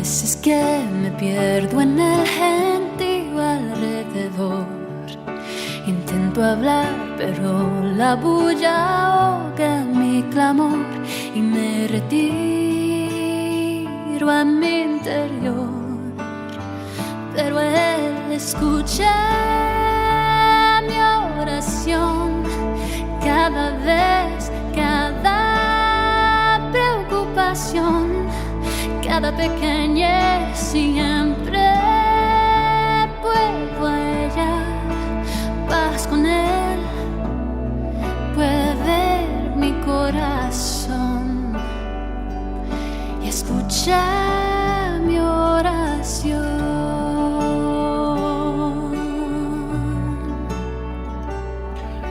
veces que me pierdo en el gentío alrededor. Intento hablar, pero la bulla ahoga mi clamor y me retiro a mi interior. Pero Él escucha mi oración cada vez, cada preocupación, cada pequeñez, siempre puedo hallar paz con Él, puede ver mi corazón y escuchar mi oración.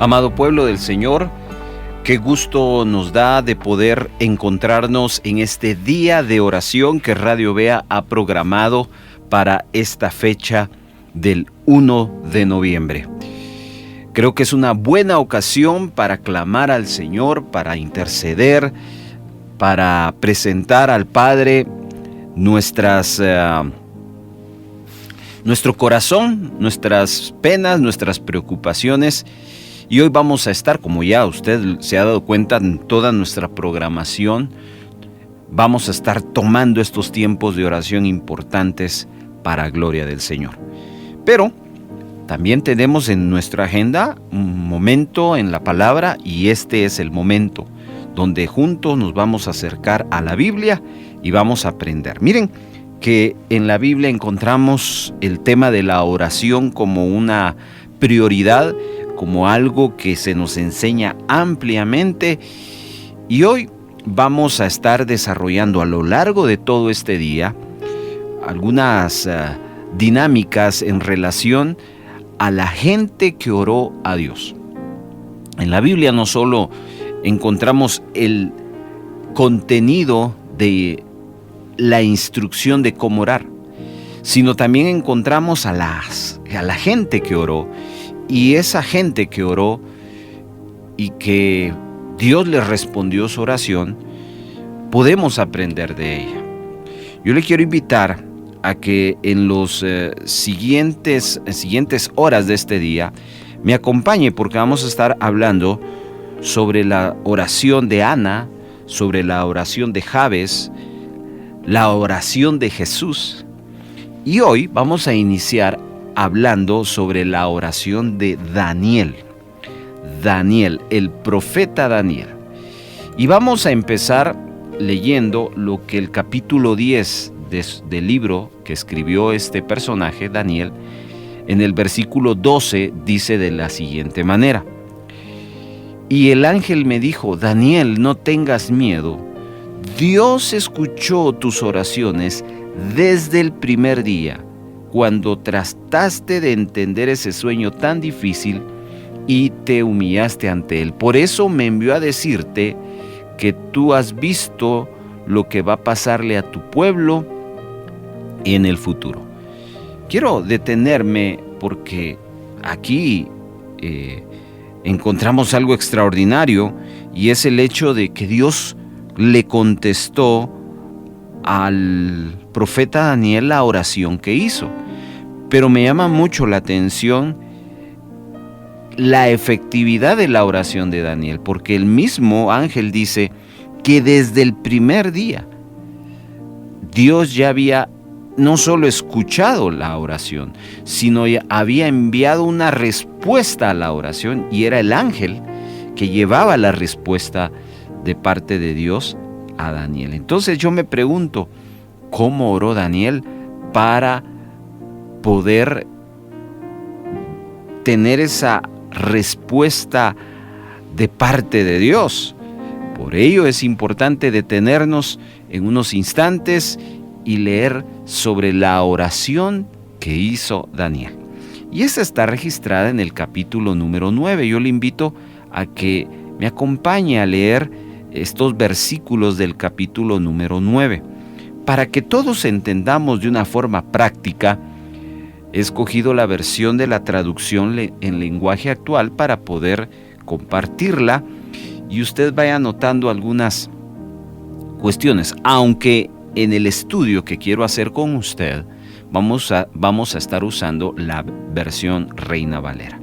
Amado pueblo del Señor, qué gusto nos da de poder encontrarnos en este día de oración que Radio Vea ha programado para esta fecha del 1 de noviembre. Creo que es una buena ocasión para clamar al Señor, para interceder, para presentar al Padre nuestro corazón, nuestras penas, nuestras preocupaciones. Y hoy vamos a estar, como ya usted se ha dado cuenta en toda nuestra programación, vamos a estar tomando estos tiempos de oración importantes para gloria del Señor. Pero también tenemos en nuestra agenda un momento en la palabra, y este es el momento donde juntos nos vamos a acercar a la Biblia y vamos a aprender. Miren que en la Biblia encontramos el tema de la oración como una prioridad, como algo que se nos enseña ampliamente, y hoy vamos a estar desarrollando a lo largo de todo este día algunas dinámicas en relación a la gente que oró a Dios. En la Biblia no solo encontramos el contenido de la instrucción de cómo orar, sino también encontramos a la gente que oró. Y esa gente que oró y que Dios le respondió su oración, podemos aprender de ella. Yo le quiero invitar a que en los siguientes horas de este día me acompañe, porque vamos a estar hablando sobre la oración de Ana, sobre la oración de Jabes, la oración de Jesús. Y hoy vamos a iniciar hablando sobre la oración de Daniel, el profeta Daniel. Y vamos a empezar leyendo lo que el capítulo 10 del libro que escribió este personaje, Daniel, en el versículo 12 dice de la siguiente manera: y el ángel me dijo, Daniel, no tengas miedo, Dios escuchó tus oraciones desde el primer día, cuando trataste de entender ese sueño tan difícil y te humillaste ante Él. Por eso me envió a decirte que tú has visto lo que va a pasarle a tu pueblo en el futuro. Quiero detenerme porque aquí encontramos algo extraordinario, y es el hecho de que Dios le contestó al profeta Daniel la oración que hizo. Pero me llama mucho la atención la efectividad de la oración de Daniel, porque el mismo ángel dice que desde el primer día Dios ya había no solo escuchado la oración, sino ya había enviado una respuesta a la oración, y era el ángel que llevaba la respuesta de parte de Dios a Daniel. Entonces yo me pregunto, ¿cómo oró Daniel para poder tener esa respuesta de parte de Dios? Por ello es importante detenernos en unos instantes y leer sobre la oración que hizo Daniel. Y esta está registrada en el capítulo número 9. Yo le invito a que me acompañe a leer estos versículos del capítulo número 9. Para que todos entendamos de una forma práctica, he escogido la versión de la traducción en lenguaje actual para poder compartirla, y usted vaya anotando algunas cuestiones, aunque en el estudio que quiero hacer con usted, vamos a estar usando la versión Reina Valera.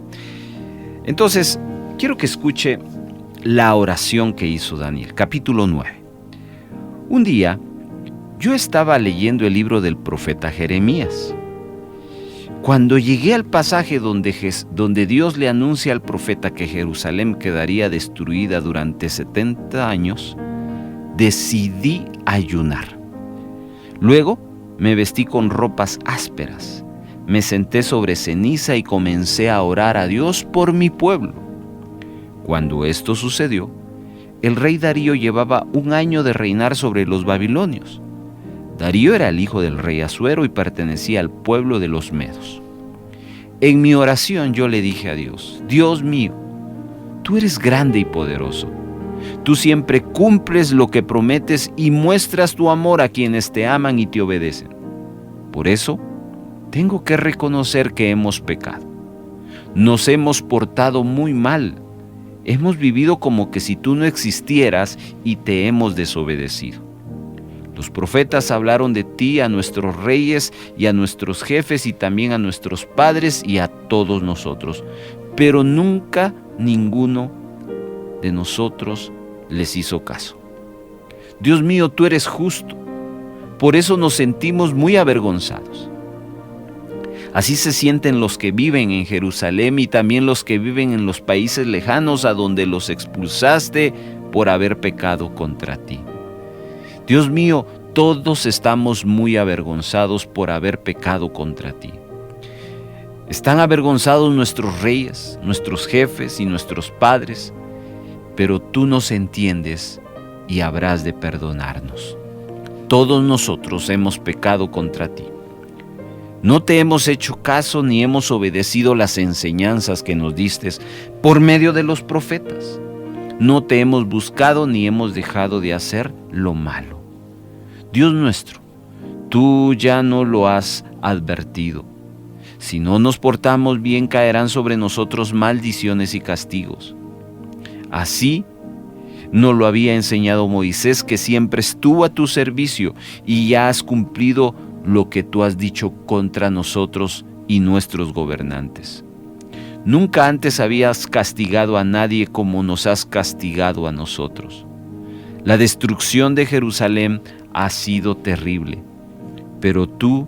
Entonces, quiero que escuche la oración que hizo Daniel, capítulo 9. Un día, yo estaba leyendo el libro del profeta Jeremías. Cuando llegué al pasaje donde Dios le anuncia al profeta que Jerusalén quedaría destruida durante 70 años, decidí ayunar. Luego me vestí con ropas ásperas, me senté sobre ceniza y comencé a orar a Dios por mi pueblo. Cuando esto sucedió, el rey Darío llevaba 1 año de reinar sobre los babilonios. Darío era el hijo del rey Asuero y pertenecía al pueblo de los medos. En mi oración yo le dije a Dios: Dios mío, tú eres grande y poderoso. Tú siempre cumples lo que prometes y muestras tu amor a quienes te aman y te obedecen. Por eso, tengo que reconocer que hemos pecado. Nos hemos portado muy mal. Hemos vivido como que si tú no existieras y te hemos desobedecido. Los profetas hablaron de ti a nuestros reyes y a nuestros jefes y también a nuestros padres y a todos nosotros, pero nunca ninguno de nosotros les hizo caso. Dios mío, tú eres justo, por eso nos sentimos muy avergonzados. Así se sienten los que viven en Jerusalén y también los que viven en los países lejanos a donde los expulsaste por haber pecado contra ti. Dios mío, todos estamos muy avergonzados por haber pecado contra ti. Están avergonzados nuestros reyes, nuestros jefes y nuestros padres, pero tú nos entiendes y habrás de perdonarnos. Todos nosotros hemos pecado contra ti. No te hemos hecho caso ni hemos obedecido las enseñanzas que nos diste por medio de los profetas. No te hemos buscado ni hemos dejado de hacer lo malo. Dios nuestro, tú ya no lo has advertido. Si no nos portamos bien, caerán sobre nosotros maldiciones y castigos. Así nos lo había enseñado Moisés, que siempre estuvo a tu servicio, y ya has cumplido lo que tú has dicho contra nosotros y nuestros gobernantes. Nunca antes habías castigado a nadie como nos has castigado a nosotros. La destrucción de Jerusalén ha sido terrible, pero tú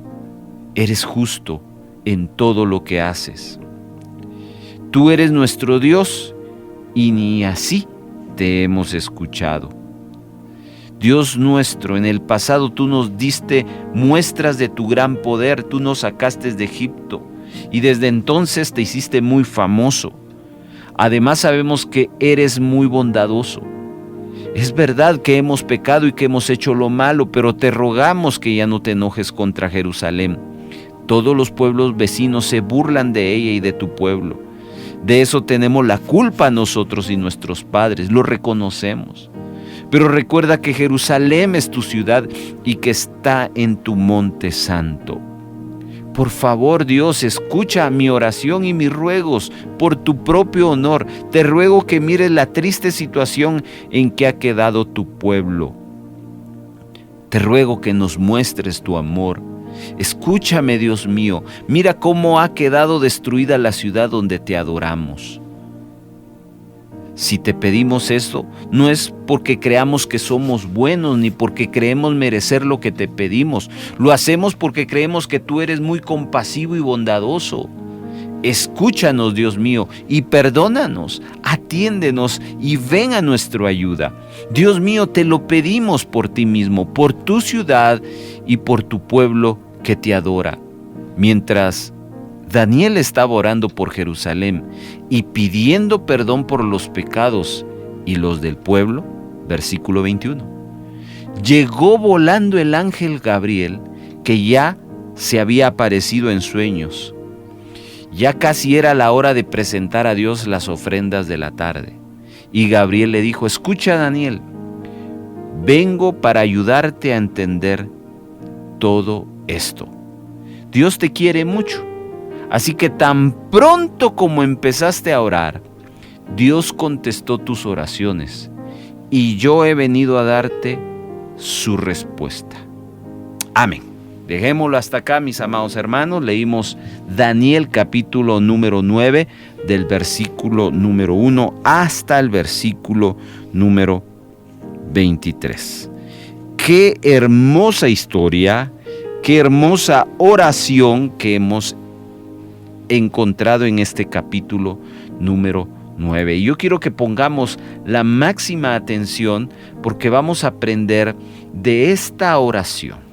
eres justo en todo lo que haces. Tú eres nuestro Dios y ni así te hemos escuchado. Dios nuestro, en el pasado tú nos diste muestras de tu gran poder, tú nos sacaste de Egipto y desde entonces te hiciste muy famoso. Además sabemos que eres muy bondadoso. Es verdad que hemos pecado y que hemos hecho lo malo, pero te rogamos que ya no te enojes contra Jerusalén. Todos los pueblos vecinos se burlan de ella y de tu pueblo. De eso tenemos la culpa nosotros y nuestros padres, lo reconocemos. Pero recuerda que Jerusalén es tu ciudad y que está en tu monte santo. Por favor, Dios, escucha mi oración y mis ruegos por tu propio honor. Te ruego que mires la triste situación en que ha quedado tu pueblo. Te ruego que nos muestres tu amor. Escúchame, Dios mío, mira cómo ha quedado destruida la ciudad donde te adoramos. Si te pedimos esto, no es porque creamos que somos buenos ni porque creemos merecer lo que te pedimos. Lo hacemos porque creemos que tú eres muy compasivo y bondadoso. Escúchanos, Dios mío, y perdónanos, atiéndenos y ven a nuestra ayuda. Dios mío, te lo pedimos por ti mismo, por tu ciudad y por tu pueblo que te adora. Mientras Daniel estaba orando por Jerusalén y pidiendo perdón por los pecados y los del pueblo, versículo 21, llegó volando el ángel Gabriel, que ya se había aparecido en sueños. Ya casi era la hora de presentar a Dios las ofrendas de la tarde. Y Gabriel le dijo: escucha, Daniel, vengo para ayudarte a entender todo esto. Dios te quiere mucho. Así que tan pronto como empezaste a orar, Dios contestó tus oraciones y yo he venido a darte su respuesta. Amén. Dejémoslo hasta acá, mis amados hermanos. Leímos Daniel capítulo número 9, del versículo número 1 hasta el versículo número 23. Qué hermosa historia, qué hermosa oración que hemos encontrado en este capítulo número 9. Y yo quiero que pongamos la máxima atención porque vamos a aprender de esta oración.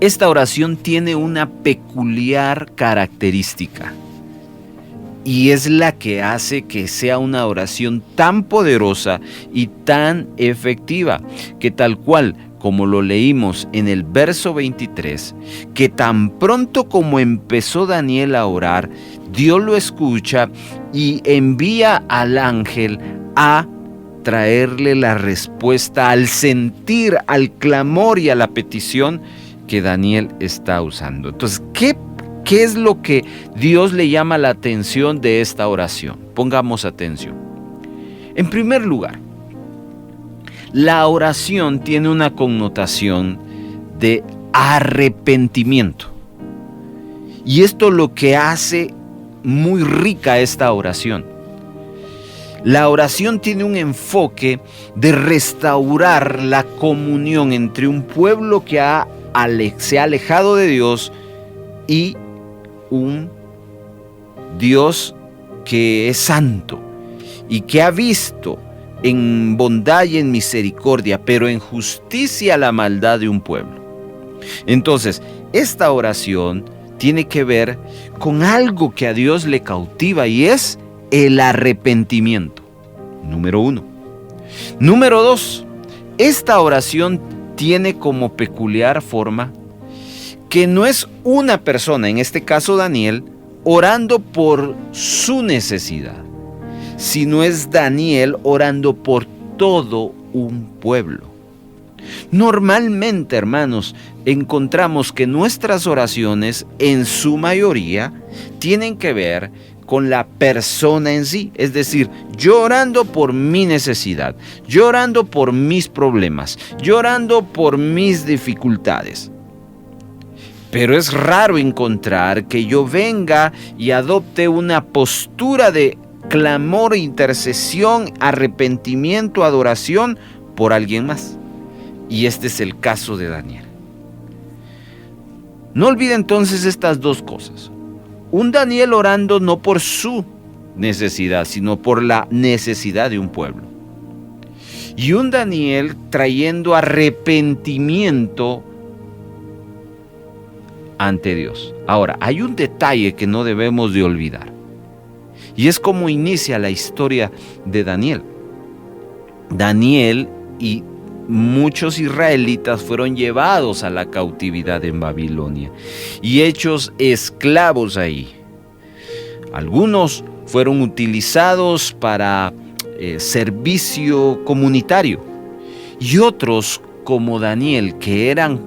Esta oración tiene una peculiar característica y es la que hace que sea una oración tan poderosa y tan efectiva, que tal cual como lo leímos en el verso 23, que tan pronto como empezó Daniel a orar, Dios lo escucha y envía al ángel a traerle la respuesta al sentir, al clamor y a la petición que Daniel está usando. Entonces, ¿qué es lo que Dios le llama la atención de esta oración? Pongamos atención. En primer lugar, la oración tiene una connotación de arrepentimiento. Y esto lo que hace muy rica esta oración. La oración tiene un enfoque de restaurar la comunión entre un pueblo que se ha alejado de Dios y un Dios que es santo y que ha visto en bondad y en misericordia, pero en justicia la maldad de un pueblo. Entonces, esta oración tiene que ver con algo que a Dios le cautiva y es el arrepentimiento. Número 1. Número 2. Esta oración tiene como peculiar forma que no es una persona, en este caso Daniel, orando por su necesidad, sino es Daniel orando por todo un pueblo. Normalmente, hermanos, encontramos que nuestras oraciones, en su mayoría, tienen que ver con la persona en sí, es decir, yo orando por mi necesidad, yo orando por mis problemas, yo orando por mis dificultades. Pero es raro encontrar que yo venga y adopte una postura de clamor, intercesión, arrepentimiento, adoración por alguien más. Y este es el caso de Daniel. No olvide entonces estas dos cosas. Un Daniel orando no por su necesidad, sino por la necesidad de un pueblo. Y un Daniel trayendo arrepentimiento ante Dios. Ahora, hay un detalle que no debemos de olvidar. Y es como inicia la historia de Daniel. Daniel y muchos israelitas fueron llevados a la cautividad en Babilonia y hechos esclavos ahí. Algunos fueron utilizados para servicio comunitario y otros, como Daniel, que eran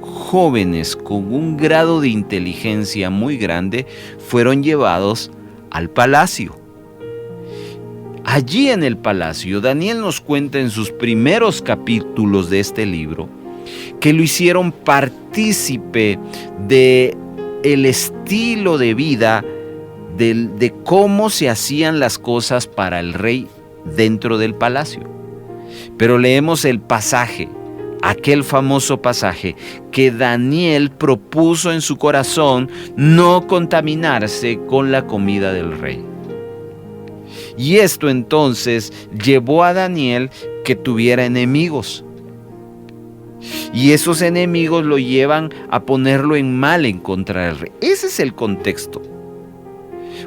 jóvenes con un grado de inteligencia muy grande, fueron llevados al palacio. Allí en el palacio, Daniel nos cuenta en sus primeros capítulos de este libro que lo hicieron partícipe de el estilo de vida, de cómo se hacían las cosas para el rey dentro del palacio. Pero leemos el pasaje, aquel famoso pasaje que Daniel propuso en su corazón no contaminarse con la comida del rey. Y esto entonces llevó a Daniel que tuviera enemigos. Y esos enemigos lo llevan a ponerlo en mal en contra del rey. Ese es el contexto.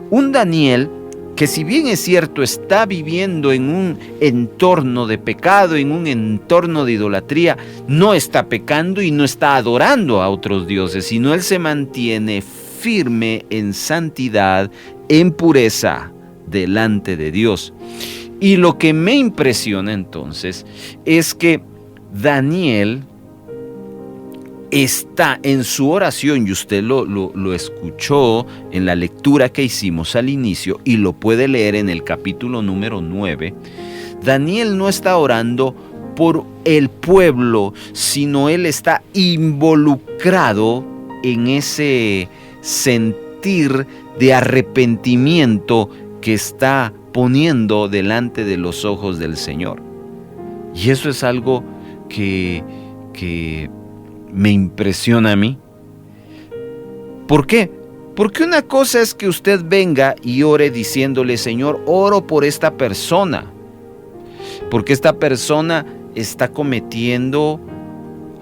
Un Daniel que, si bien es cierto, está viviendo en un entorno de pecado, en un entorno de idolatría, no está pecando y no está adorando a otros dioses, sino él se mantiene firme en santidad, en pureza delante de Dios. Y lo que me impresiona entonces es que Daniel está en su oración, y usted lo escuchó en la lectura que hicimos al inicio y lo puede leer en el capítulo número 9. Daniel no está orando por el pueblo, sino él está involucrado en ese sentir de arrepentimiento que está poniendo delante de los ojos del Señor. Y eso es algo que me impresiona a mí. ¿Por qué? Porque una cosa es que usted venga y ore diciéndole: Señor, oro por esta persona, porque esta persona está cometiendo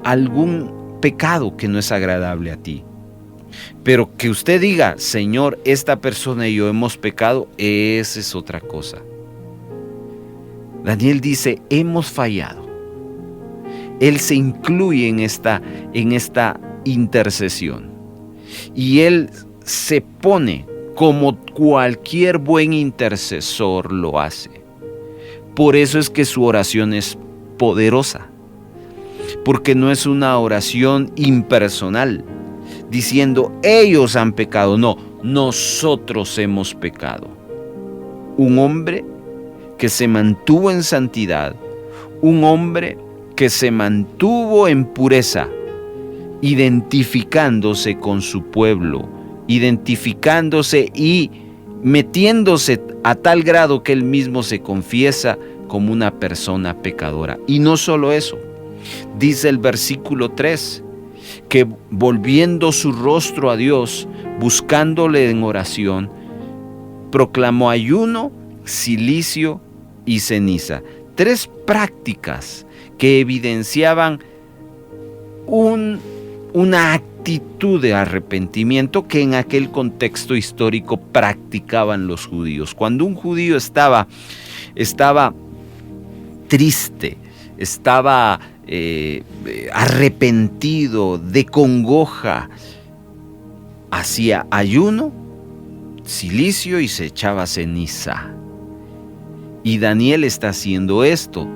algún pecado que no es agradable a ti. Pero que usted diga: Señor, esta persona y yo hemos pecado, esa es otra cosa. Daniel dice: hemos fallado. Él se incluye en esta intercesión. Y él se pone como cualquier buen intercesor lo hace. Por eso es que su oración es poderosa. Porque no es una oración impersonal, diciendo ellos han pecado. No, nosotros hemos pecado. Un hombre que se mantuvo en santidad, un hombre que se mantuvo en pureza, identificándose con su pueblo, identificándose y metiéndose a tal grado que él mismo se confiesa como una persona pecadora. Y no solo eso, dice el versículo 3, que volviendo su rostro a Dios, buscándole en oración, proclamó ayuno, cilicio y ceniza. 3 prácticas que evidenciaban una actitud de arrepentimiento que en aquel contexto histórico practicaban los judíos. Cuando un judío estaba triste, estaba arrepentido, de congoja, hacía ayuno, cilicio y se echaba ceniza. Y Daniel está haciendo esto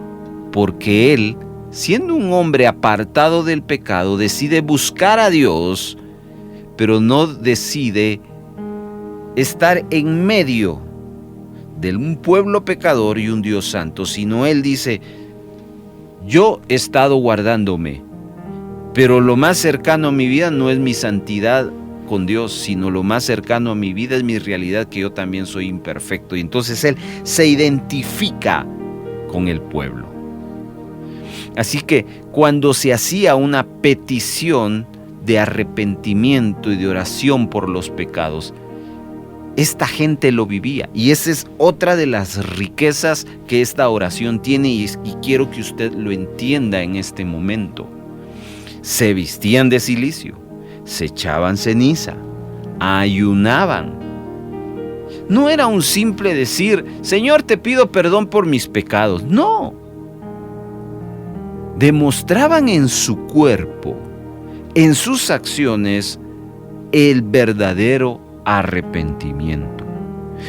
porque él, siendo un hombre apartado del pecado, decide buscar a Dios, pero no decide estar en medio de un pueblo pecador y un Dios santo, sino él dice: yo he estado guardándome, pero lo más cercano a mi vida no es mi santidad con Dios, sino lo más cercano a mi vida es mi realidad, que yo también soy imperfecto. Y entonces él se identifica con el pueblo. Así que cuando se hacía una petición de arrepentimiento y de oración por los pecados, esta gente lo vivía. Y esa es otra de las riquezas que esta oración tiene, y quiero que usted lo entienda en este momento. Se vestían de cilicio, se echaban ceniza, ayunaban. No era un simple decir: Señor, te pido perdón por mis pecados. No. Demostraban en su cuerpo, en sus acciones, el verdadero arrepentimiento.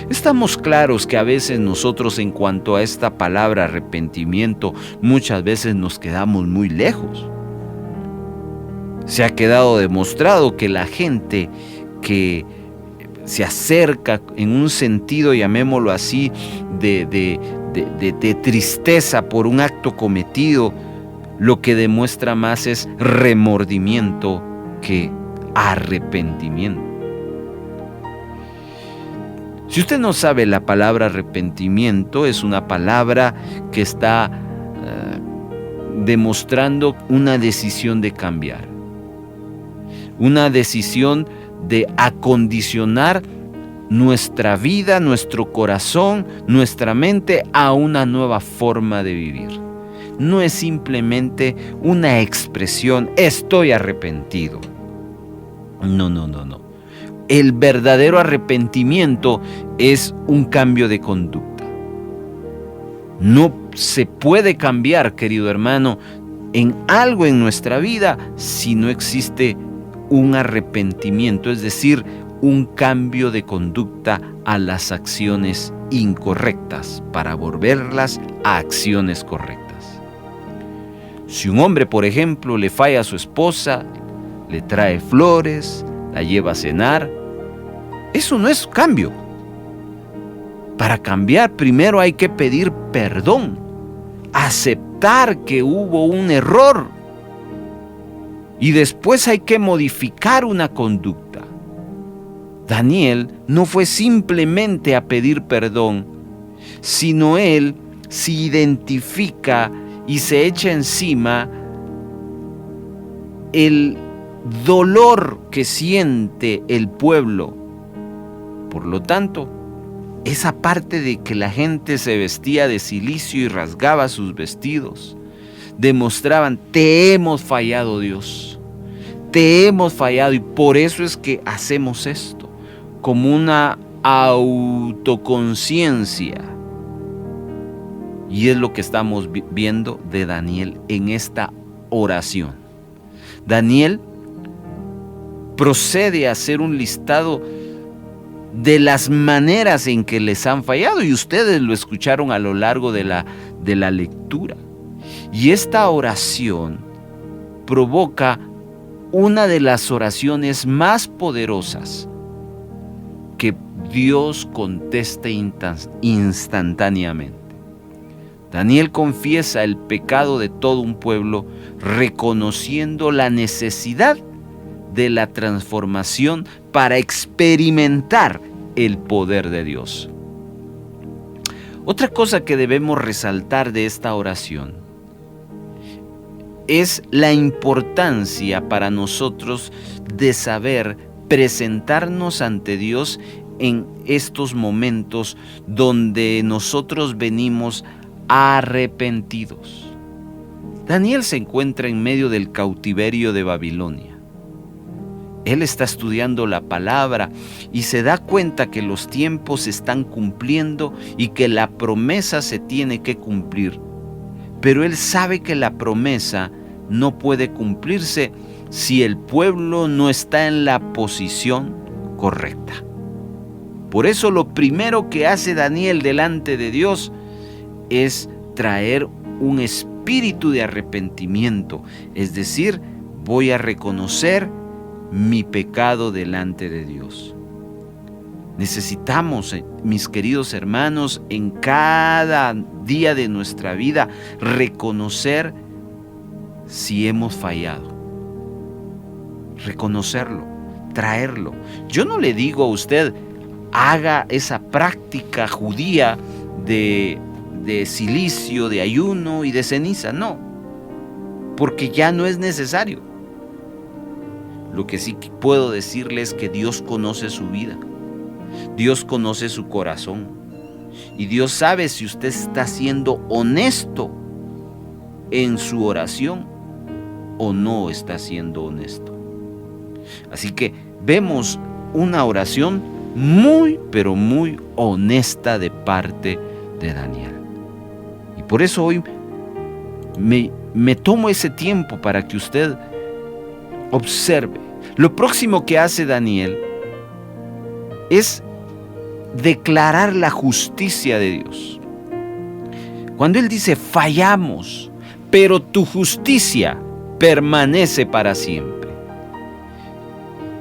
Estamos claros que a veces nosotros, en cuanto a esta palabra arrepentimiento, muchas veces nos quedamos muy lejos. Se ha quedado demostrado que la gente que se acerca en un sentido, llamémoslo así, de tristeza por un acto cometido, lo que demuestra más es remordimiento que arrepentimiento. Si usted no sabe, la palabra arrepentimiento es una palabra que está demostrando una decisión de cambiar, una decisión de acondicionar nuestra vida, nuestro corazón, nuestra mente a una nueva forma de vivir. No es simplemente una expresión: estoy arrepentido. No. El verdadero arrepentimiento es un cambio de conducta. No se puede cambiar, querido hermano, en algo en nuestra vida si no existe un arrepentimiento, es decir, un cambio de conducta a las acciones incorrectas para volverlas a acciones correctas. Si un hombre, por ejemplo, le falla a su esposa, le trae flores, la lleva a cenar, eso no es cambio. Para cambiar, primero hay que pedir perdón, aceptar aceptar que hubo un error y después hay que modificar una conducta. Daniel no fue simplemente a pedir perdón, sino él se identifica y se echa encima el dolor que siente el pueblo. Por lo tanto, esa parte de que la gente se vestía de cilicio y rasgaba sus vestidos, demostraban: te hemos fallado, Dios, te hemos fallado, y por eso es que hacemos esto, como una autoconciencia. Y es lo que estamos viendo de Daniel en esta oración. Daniel procede a hacer un listado de las maneras en que les han fallado, y ustedes lo escucharon a lo largo de la lectura. Y esta oración provoca una de las oraciones más poderosas que Dios contesta instantáneamente. Daniel confiesa el pecado de todo un pueblo, reconociendo la necesidad de la transformación para experimentar el poder de Dios. Otra cosa que debemos resaltar de esta oración es la importancia para nosotros de saber presentarnos ante Dios en estos momentos donde nosotros venimos arrepentidos. Daniel se encuentra en medio del cautiverio de Babilonia. Él está estudiando la palabra y se da cuenta que los tiempos se están cumpliendo y que la promesa se tiene que cumplir. Pero él sabe que la promesa no puede cumplirse si el pueblo no está en la posición correcta. Por eso lo primero que hace Daniel delante de Dios es traer un espíritu de arrepentimiento, es decir, voy a reconocer mi pecado delante de Dios. Necesitamos, mis queridos hermanos, en cada día de nuestra vida reconocer si hemos fallado, reconocerlo, traerlo. Yo no le digo a usted haga esa práctica judía de cilicio, de ayuno y de ceniza, no, porque ya no es necesario. Lo que sí puedo decirle es que Dios conoce su vida, Dios conoce su corazón, y Dios sabe si usted está siendo honesto en su oración o no está siendo honesto. Así que vemos una oración muy, pero muy honesta de parte de Daniel. Y por eso hoy me tomo ese tiempo para que usted observe. Lo próximo que hace Daniel es declarar la justicia de Dios. Cuando él dice fallamos, pero tu justicia permanece para siempre.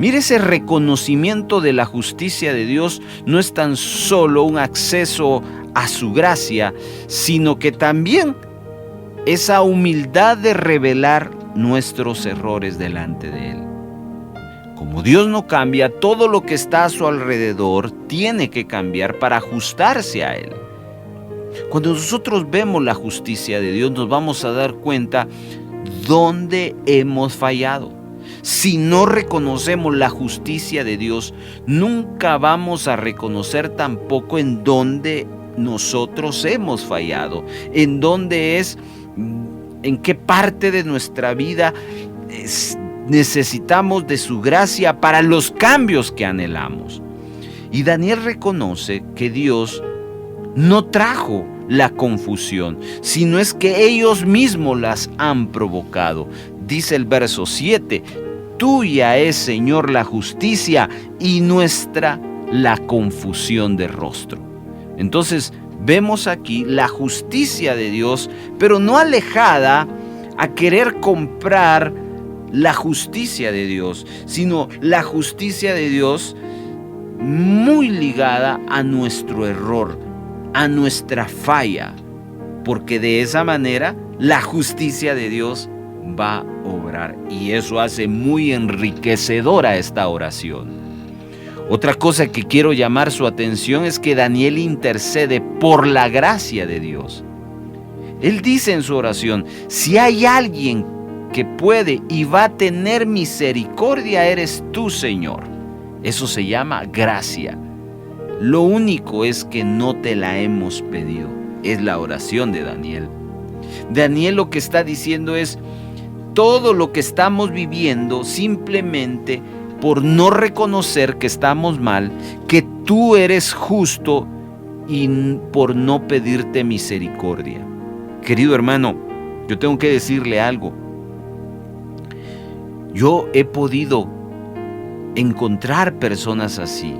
Mire, ese reconocimiento de la justicia de Dios no es tan solo un acceso a su gracia, sino que también esa humildad de revelar nuestros errores delante de Él. Como Dios no cambia, todo lo que está a su alrededor tiene que cambiar para ajustarse a Él. Cuando nosotros vemos la justicia de Dios, nos vamos a dar cuenta dónde hemos fallado. Si no reconocemos la justicia de Dios, nunca vamos a reconocer tampoco en dónde nosotros hemos fallado, en qué parte de nuestra vida necesitamos de su gracia para los cambios que anhelamos. Y Daniel reconoce que Dios no trajo la confusión, sino es que ellos mismos las han provocado. Dice el verso 7, tuya es, Señor, la justicia y nuestra la confusión de rostro. Entonces vemos aquí la justicia de Dios, pero no alejada a querer comprar la justicia de Dios, sino la justicia de Dios muy ligada a nuestro error, a nuestra falla. porque de esa manera la justicia de Dios va a obrar, y eso hace muy enriquecedora esta oración. Otra cosa que quiero llamar su atención es que Daniel intercede por la gracia de Dios. Él dice en su oración: si hay alguien que puede y va a tener misericordia, eres tú, Señor. Eso se llama gracia. Lo único es que no te la hemos pedido. Es la oración de Daniel. Daniel lo que está diciendo es: todo lo que estamos viviendo simplemente por no reconocer que estamos mal, que tú eres justo, y por no pedirte misericordia. Querido hermano, yo tengo que decirle algo. Yo he podido encontrar personas así,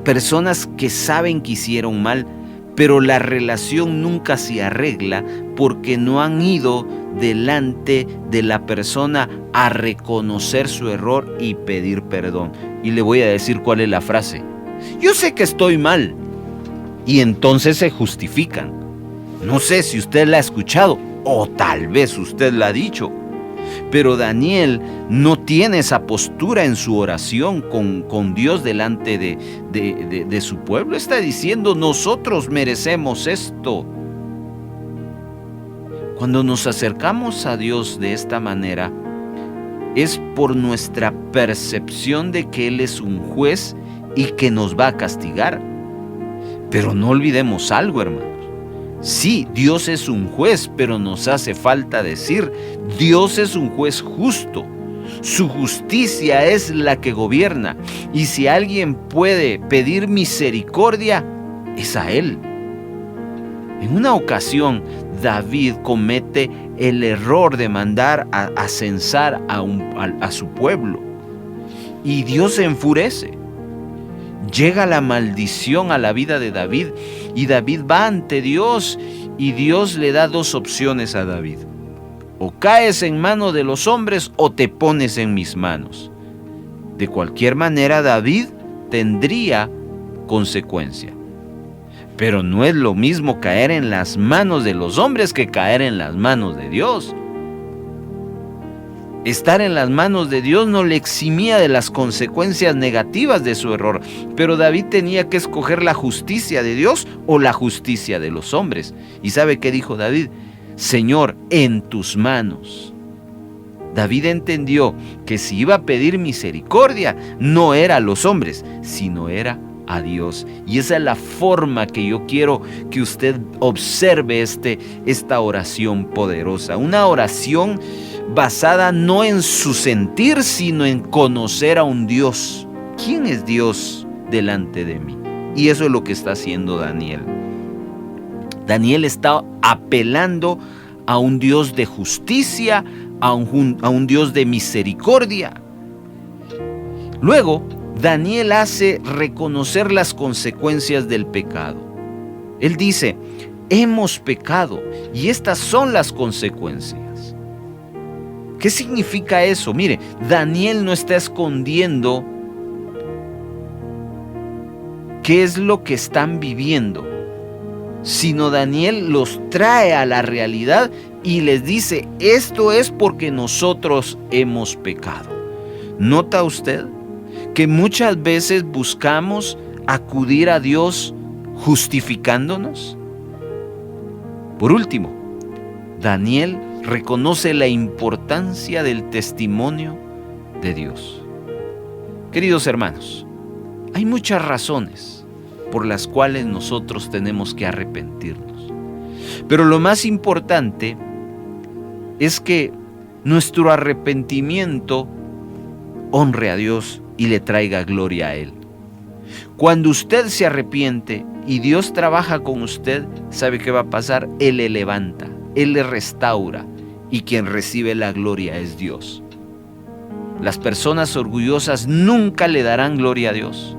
personas que saben que hicieron mal, pero la relación nunca se arregla porque no han ido delante de la persona a reconocer su error y pedir perdón. Y le voy a decir cuál es la frase: yo sé que estoy mal. Y entonces se justifican. No sé si usted la ha escuchado o tal vez usted la ha dicho, pero Daniel no tiene esa postura en su oración con Dios delante de su pueblo. Está diciendo: nosotros merecemos esto. Cuando nos acercamos a Dios de esta manera, es por nuestra percepción de que Él es un juez y que nos va a castigar. Pero no olvidemos algo, hermanos. Sí, Dios es un juez, pero nos hace falta decir: Dios es un juez justo. Su justicia es la que gobierna. Y si alguien puede pedir misericordia, es a Él. En una ocasión, David comete el error de mandar a censar a su pueblo. Y Dios se enfurece. Llega la maldición a la vida de David, y David va ante Dios, y Dios le da dos opciones a David: o caes en manos de los hombres o te pones en mis manos. De cualquier manera, David tendría consecuencia. Pero no es lo mismo caer en las manos de los hombres que caer en las manos de Dios. Estar en las manos de Dios no le eximía de las consecuencias negativas de su error, pero David tenía que escoger la justicia de Dios o la justicia de los hombres. ¿Y sabe qué dijo David? Señor, en tus manos. David entendió que si iba a pedir misericordia, no era a los hombres, sino era a Dios. Y esa es la forma que yo quiero que usted observe esta oración poderosa. Una oración basada no en su sentir, sino en conocer a un Dios. ¿Quién es Dios delante de mí? Y eso es lo que está haciendo Daniel. Daniel está apelando a un Dios de justicia, a un Dios de misericordia. Luego, Daniel hace reconocer las consecuencias del pecado. Él dice: hemos pecado y estas son las consecuencias. ¿Qué significa eso? Mire, Daniel no está escondiendo qué es lo que están viviendo, sino Daniel los trae a la realidad y les dice: esto es porque nosotros hemos pecado. ¿Nota usted que muchas veces buscamos acudir a Dios justificándonos? Por último, Daniel reconoce la importancia del testimonio de Dios. Queridos hermanos, hay muchas razones por las cuales nosotros tenemos que arrepentirnos. Pero lo más importante es que nuestro arrepentimiento honre a Dios y le traiga gloria a Él. Cuando usted se arrepiente y Dios trabaja con usted, ¿sabe qué va a pasar? Él le levanta, Él le restaura, y quien recibe la gloria es Dios. Las personas orgullosas nunca le darán gloria a Dios.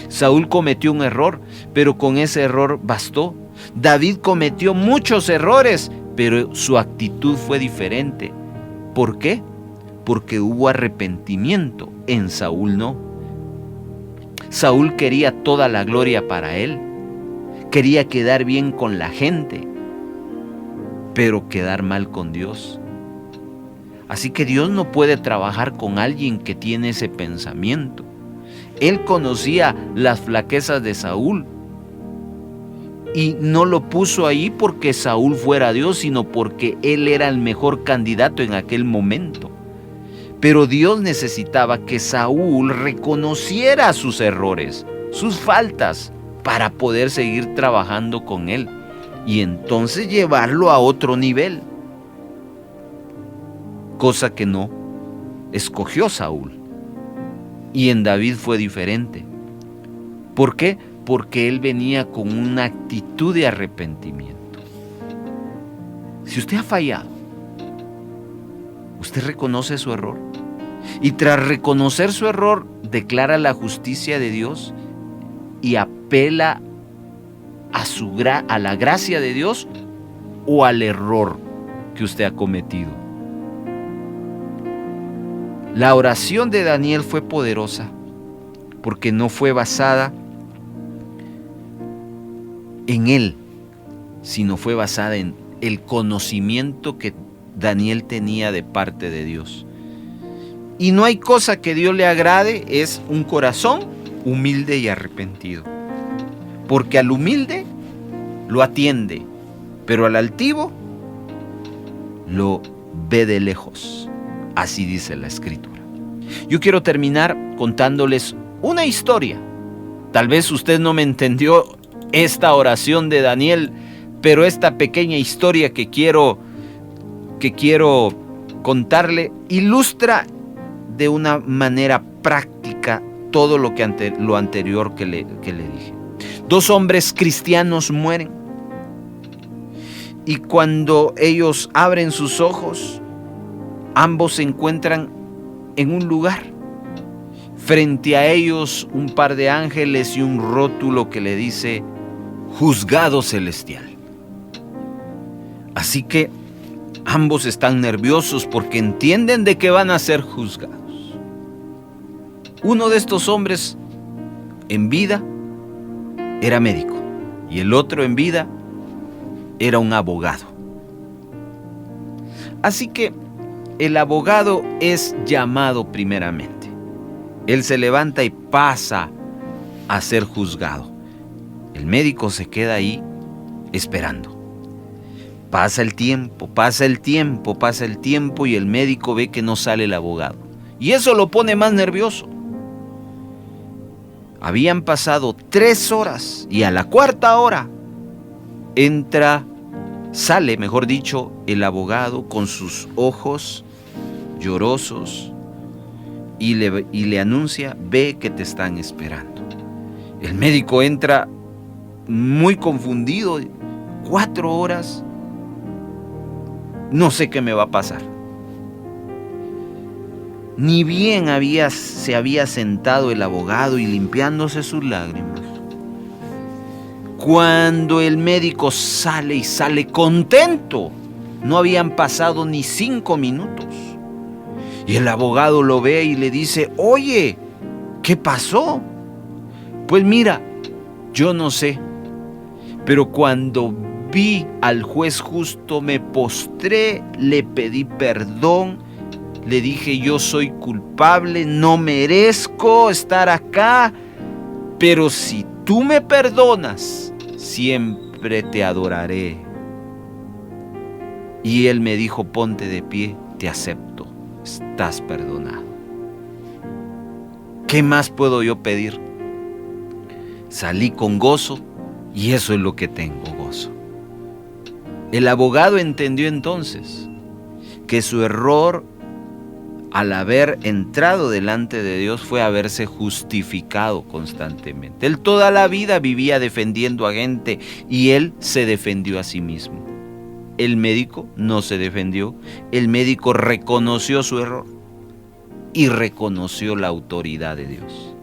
Saúl cometió un error, pero con ese error bastó. David cometió muchos errores, pero su actitud fue diferente. ¿Por qué? Porque hubo arrepentimiento. En Saúl no. Saúl quería toda la gloria para él. Quería quedar bien con la gente. pero quedar mal con Dios. Así que Dios no puede trabajar con alguien que tiene ese pensamiento. Él conocía las flaquezas de Saúl y no lo puso ahí porque Saúl fuera Dios, sino porque él era el mejor candidato en aquel momento. Pero Dios necesitaba que Saúl reconociera sus errores, sus faltas, para poder seguir trabajando con él y entonces llevarlo a otro nivel. Cosa que no escogió Saúl. Y en David fue diferente. ¿Por qué? Porque él venía con una actitud de arrepentimiento. Si usted ha fallado, usted reconoce su error y tras reconocer su error declara la justicia de Dios y apela a la gracia de Dios o al error que usted ha cometido. La oración de Daniel fue poderosa porque no fue basada en él, sino fue basada en el conocimiento que Daniel tenía de parte de Dios. Y no hay cosa que Dios le agrade, es un corazón humilde y arrepentido. Porque al humilde lo atiende, pero al altivo lo ve de lejos. Así dice la Escritura. Yo quiero terminar contándoles una historia. Tal vez usted no me entendió esta oración de Daniel, pero esta pequeña historia que quiero contarle ilustra de una manera práctica todo lo anterior que le dije. 2 hombres cristianos mueren y cuando ellos abren sus ojos, ambos se encuentran en un lugar. Frente a ellos un par de ángeles y un rótulo que le dice Juzgado Celestial. Así que ambos están nerviosos porque entienden de que van a ser juzgados. Uno de estos hombres en vida era médico y el otro en vida era un abogado. Así que el abogado es llamado primeramente. Él se levanta y pasa a ser juzgado. El médico se queda ahí esperando. Pasa el tiempo y el médico ve que no sale el abogado. Y eso lo pone más nervioso. Habían pasado 3 horas y a la 4ª hora sale el abogado con sus ojos llorosos y le anuncia, ve que te están esperando. El médico entra muy confundido, 4 horas, no sé qué me va a pasar. Ni bien se había sentado el abogado y limpiándose sus lágrimas, cuando el médico sale contento. No habían pasado ni 5 minutos. Y el abogado lo ve y le dice, oye, ¿qué pasó? Pues mira, yo no sé, pero cuando vi al juez justo me postré, le pedí perdón, le dije yo soy culpable, no merezco estar acá, pero si tú me perdonas, siempre te adoraré. Y él me dijo, ponte de pie, te acepto, estás perdonado. ¿Qué más puedo yo pedir? Salí con gozo y eso es lo que tengo, gozo. El abogado entendió entonces que su error al haber entrado delante de Dios fue haberse justificado constantemente. Él toda la vida vivía defendiendo a gente y él se defendió a sí mismo. El médico no se defendió, el médico reconoció su error y reconoció la autoridad de Dios.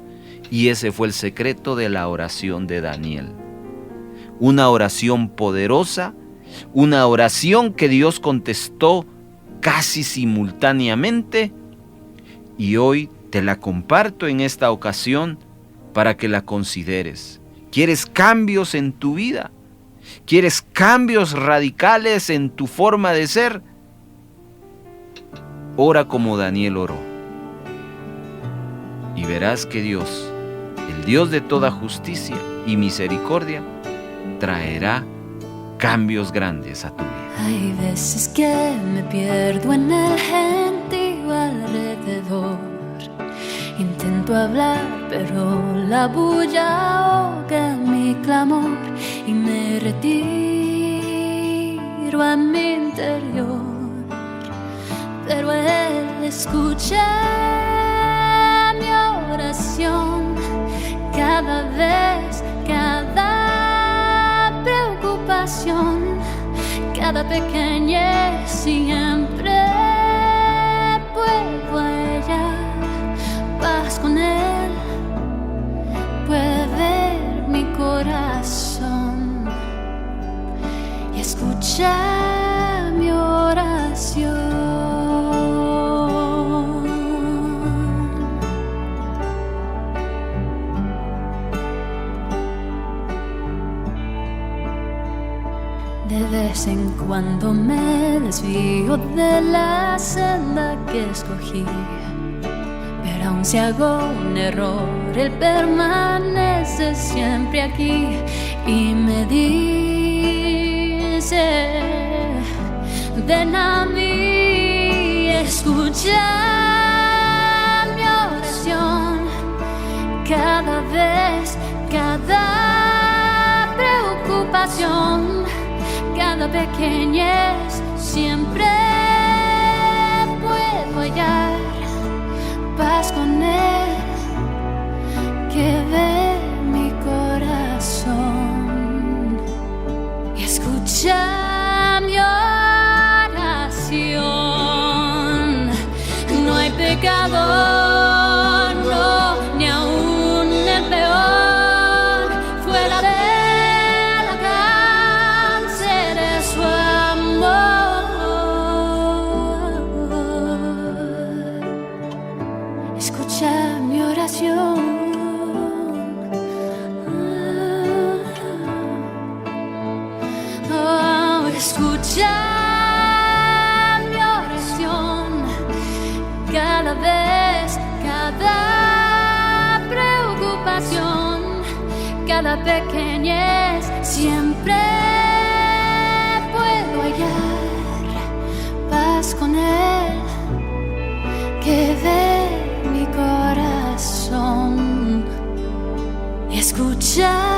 Y ese fue el secreto de la oración de Daniel. Una oración poderosa, una oración que Dios contestó casi simultáneamente, y hoy te la comparto en esta ocasión para que la consideres. ¿Quieres cambios en tu vida? ¿Quieres cambios radicales en tu forma de ser? Ora como Daniel oró. Y verás que Dios, el Dios de toda justicia y misericordia, traerá cambios grandes a tu vida. Hay veces que me pierdo en el gentío alrededor. Intento hablar, pero la bulla ahoga mi clamor y me retiro a mi interior. Pero Él escucha mi oración cada vez, cada preocupación, cada pequeñez, siempre puedo hallar paz con Él, puede ver mi corazón y escuchar mi oración. De vez en cuando me desvío de la senda que escogí, pero aun si hago un error, Él permanece siempre aquí y me dice: ven a mí, escucha mi oración cada vez, cada preocupación, cada pequeñez, siempre puedo hallar paz con Él, que ve mi corazón y escucha mi oración. No hay pecado, no, ni aún el peor, fuera de escucha mi oración cada vez, cada preocupación, cada pequeñez, siempre puedo hallar paz con Él, que ve mi corazón y escucha